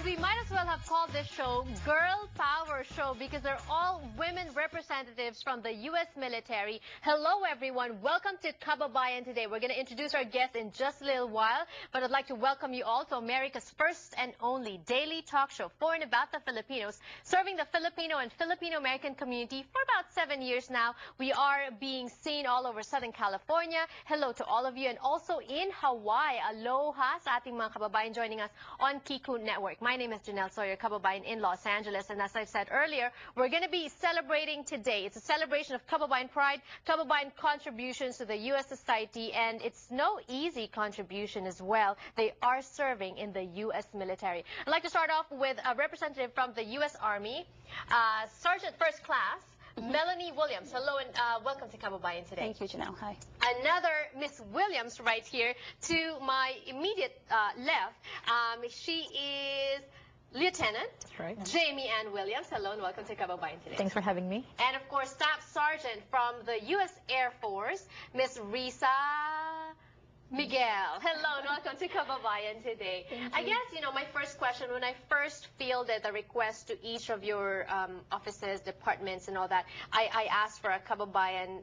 we might as well have called this show Girl Power Show because they're all women representatives from the U.S. military. Hello, everyone. Welcome to Kababayan today. We're going to introduce our guests in just a little while, but I'd like to welcome you all to America's first and only daily talk show for and about the Filipinos, serving the Filipino and Filipino-American community for about 7 years now. We are being seen all over Southern California. Hello to all of you, and also in Hawaii. Aloha sa ating mga kababayan joining us on Kiku Network. My name is Janelle Sawyer, Kababayan in Los Angeles, and as I said earlier, we're going to be celebrating today. It's a celebration of Kababayan pride, Kababayan contributions to the U.S. society, and it's no easy contribution as well. They are serving in the U.S. military. I'd like to start off with a representative from the U.S. Army, Sergeant First Class, Melanie Williams. Hello and welcome to Kababayan today. Thank you, Janelle. Hi. Another Miss Williams right here to my immediate left. She is Lieutenant Jamie Ann Williams. Hello and welcome to Kababayan today. Thanks for having me. And of course, Staff Sergeant from the U.S. Air Force, Miss Risa Miguel. Hello and welcome to Kababayan today. I guess, my first question, when I first fielded the request to each of your offices, departments, and all that, I asked for a Kababayan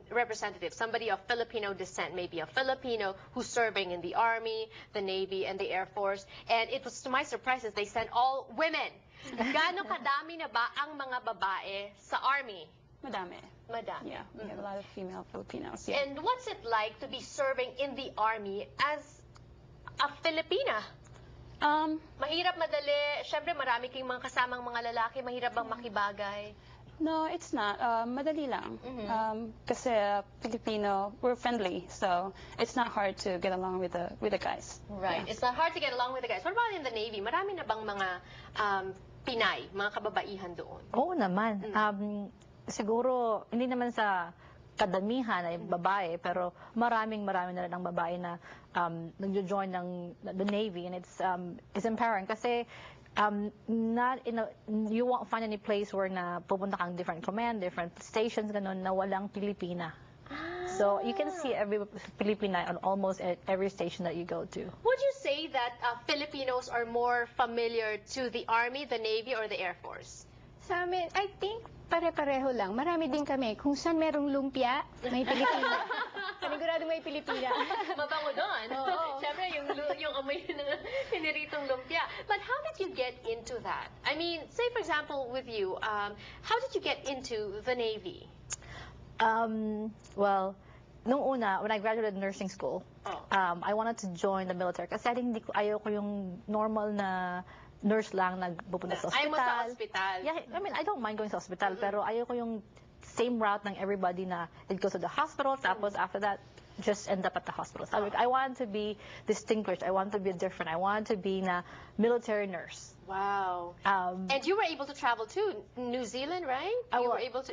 representative, somebody of Filipino descent, maybe a Filipino who's serving in the Army, the Navy, and the Air Force. And it was to my surprises, they sent all women. Gaano kadami na ba ang mga babae sa Army? Madami. Madami. Yeah, we have a lot of female Filipinos. Yeah. And what's it like to be serving in the Army as a Filipina? Mahirap, madali. Siyempre, marami kayong mga kasamang mga lalaki. Mahirap bang makibagay? No, it's not. Madali lang. Kasi Filipino, we're friendly, so it's not hard to get along with the guys. Right. Yeah. It's not hard to get along with the guys. What about in the Navy? Marami na bang mga Pinay, mga kababaihan doon? Oo naman. Siguro, hindi naman sa kadamihan ay babae, pero marami na rin ang babae na nag-join ng the Navy, and it's empowering kasi you won't find any place where na pupunta kang different command, different stations, ganun, na walang Pilipina. So you can see every Filipina on almost every station that you go to. Would you say that Filipinos are more familiar to the Army, the Navy, or the Air Force? Sa amin, I think pare-pareho lang. Marami din kami. Kung saan merong lumpia, may Pilipina. Panigurado may Pilipina. Mabango doon. Oo. Siyempre, yung amoy ng piniritong lumpia. But how did you get into that? I mean, say for example with you, how did you get into the Navy? Well, nung una, when I graduated nursing school, I wanted to join the military kasi ayaw ko yung normal na nurse lang nagpupunta sa hospital. Ayaw mo sa hospital. Yeah, I mean, I don't mind going sa hospital, pero ayaw ko yung same route ng everybody na it goes to the hospital, tapos after that, just end up at the hospital. So I wanted to be distinguished. I wanted to be different. I wanted to be na military nurse. Wow. And you were able to travel to New Zealand, right? I was able to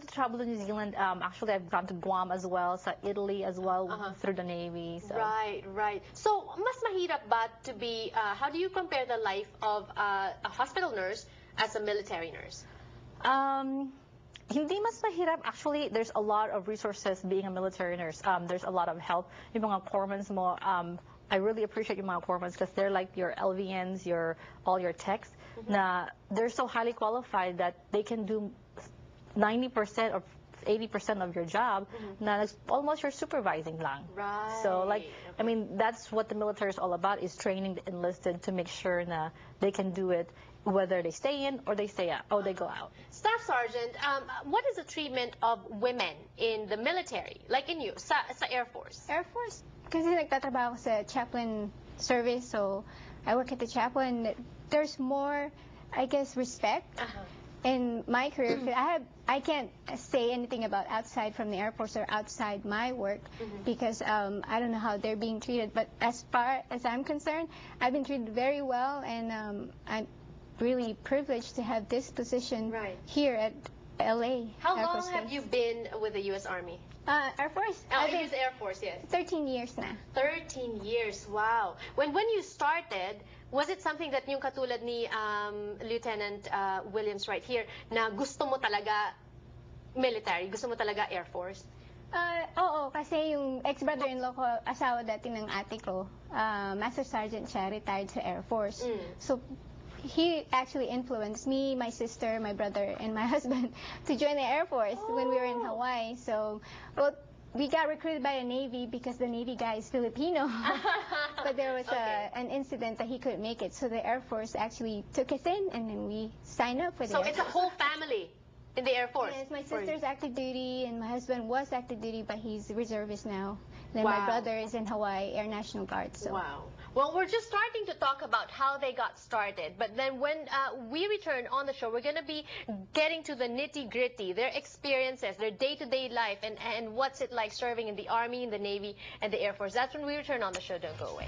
travel to New Zealand. Actually, I've gone to Guam as well, sa Italy as well, through the Navy. So. Right. So, mas mahirap ba to be, how do you compare the life of a hospital nurse as a military nurse? Hindi mas mahirap. Actually, there's a lot of resources being a military nurse. There's a lot of help. Yung mga corpsmen mo, I really appreciate yung mga corpsmen because they're like your LVNs, all your techs, na they're so highly qualified that they can do 90% or 80% of your job, na almost you're supervising lang. Right. So, I mean, that's what the military is all about, is training the enlisted to make sure na they can do it whether they stay in or they stay out, or they go out. Staff Sergeant, what is the treatment of women in the military, like in you, sa Air Force? Air Force, kasi nagtatrabaho ko sa chaplain service, so I work at the chaplain. There's more, I guess, respect in my career. I can't say anything about outside from the Air Force or outside my work because I don't know how they're being treated. But as far as I'm concerned, I've been treated very well, and I'm really privileged to have this position here at LA. How long have you been with the U.S. Army? Air Force? U.S. Air Force, yes. 13 years na. 13 years, wow. When you started, was it something that yung katulad ni Lieutenant Williams right here, na gusto mo talaga military, gusto mo talaga Air Force? Oo, kasi yung ex-brother-in-law ko, asawa dati ng ate ko, Master Sergeant siya, retired sa Air Force. So, he actually influenced me, my sister, my brother, and my husband to join the Air Force when we were in Hawaii. So, well, we got recruited by the Navy because the Navy guy is Filipino. But there was an incident that he couldn't make it. So the Air Force actually took us in, and then we signed up for the So Air it's a Force. whole family in the Air Force? Yes, my sister's active duty, and my husband was active duty, but he's reservist now. Then my Wow. brother is in Hawaii Air National Guard. So. Wow. Well, we're just starting to talk about how they got started. But then when we return on the show, we're going to be getting to the nitty-gritty, their experiences, their day-to-day life, and what's it like serving in the Army, in the Navy, and the Air Force. That's when we return on the show. Don't go away.